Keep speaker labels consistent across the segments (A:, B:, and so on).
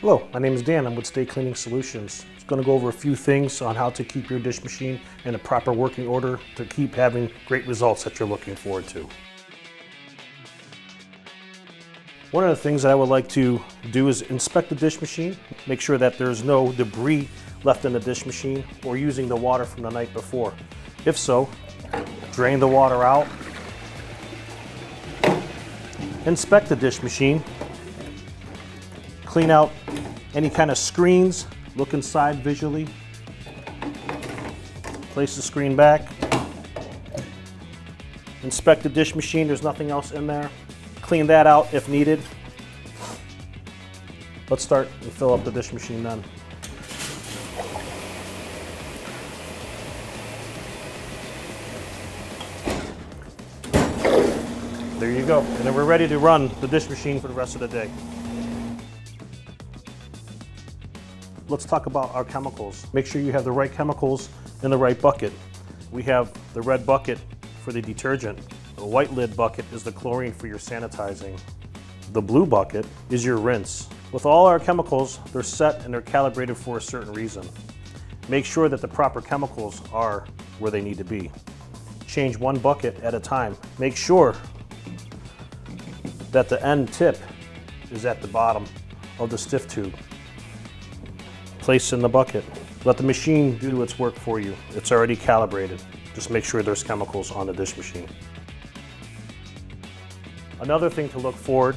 A: Hello, my name is Dan. I'm with Stay Cleaning Solutions. I'm going to go over a few things on how to keep your dish machine in a proper working order to keep having great results that you're looking forward to. One of the things that I would like to do is inspect the dish machine, make sure that there's no debris left in the dish machine or using the water from the night before. If so, drain the water out. Inspect the dish machine. Clean out any kind of screens, look inside visually. Place the screen back. Inspect the dish machine, there's nothing else in there. Clean that out if needed. Let's start and fill up the dish machine then. There you go. And then we're ready to run the dish machine for the rest of the day. Let's talk about our chemicals. Make sure you have the right chemicals in the right bucket. We have the red bucket for the detergent. The white lid bucket is the chlorine for your sanitizing. The blue bucket is your rinse. With all our chemicals, they're set and they're calibrated for a certain reason. Make sure that the proper chemicals are where they need to be. Change one bucket at a time. Make sure that the end tip is at the bottom of the stiff tube. Place in the bucket. Let the machine do its work for you. It's already calibrated. Just make sure there's chemicals on the dish machine. Another thing to look for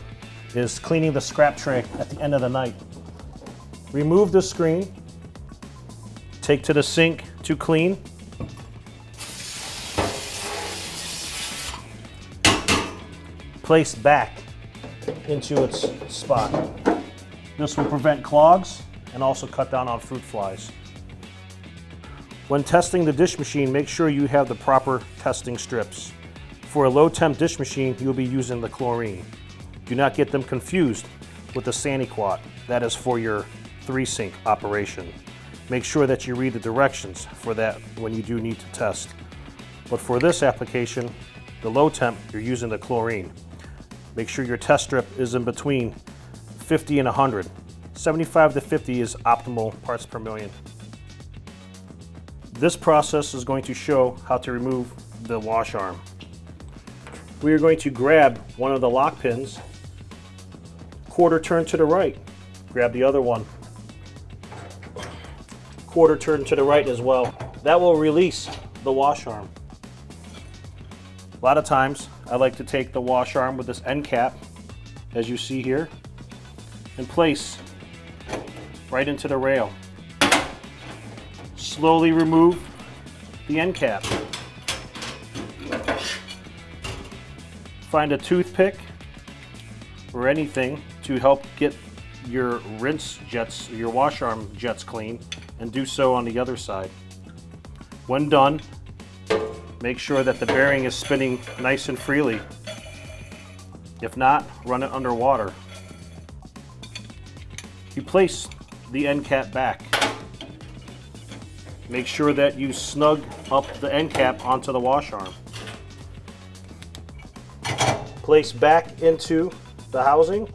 A: is cleaning the scrap tray at the end of the night. Remove the screen, take to the sink to clean. Place back into its spot. This will prevent clogs and also cut down on fruit flies. When testing the dish machine, make sure you have the proper testing strips. For a low temp dish machine, you'll be using the chlorine. Do not get them confused with the Saniquat. That is for your 3-sink operation. Make sure that you read the directions for that when you do need to test. But for this application, the low temp, you're using the chlorine. Make sure your test strip is in between 50 and 100. 75 to 50 is optimal parts per million. This process is going to show how to remove the wash arm. We are going to grab one of the lock pins, quarter turn to the right, grab the other one, quarter turn to the right as well. That will release the wash arm. A lot of times I like to take the wash arm with this end cap, as you see here, and place right into the rail. Slowly remove the end cap. Find a toothpick or anything to help get your rinse jets, your wash arm jets clean, and do so on the other side. When done, make sure that the bearing is spinning nice and freely. If not, run it underwater. You place the end cap back. Make sure that you snug up the end cap onto the wash arm. Place back into the housing.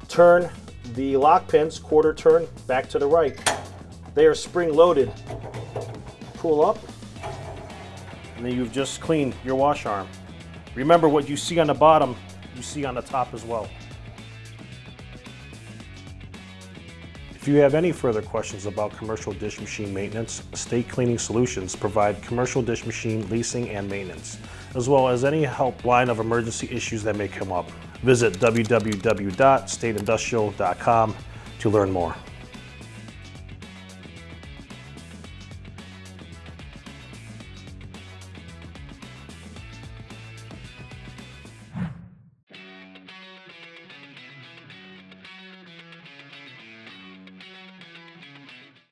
A: Turn the lock pins, quarter turn, back to the right. They are spring loaded. Pull up, and then you've just cleaned your wash arm. Remember, what you see on the bottom, you see on the top as well. If you have any further questions about commercial dish machine maintenance, Stay Cleaning Solutions provide commercial dish machine leasing and maintenance, as well as any helpline of emergency issues that may come up. Visit www.stateindustrial.com to learn more.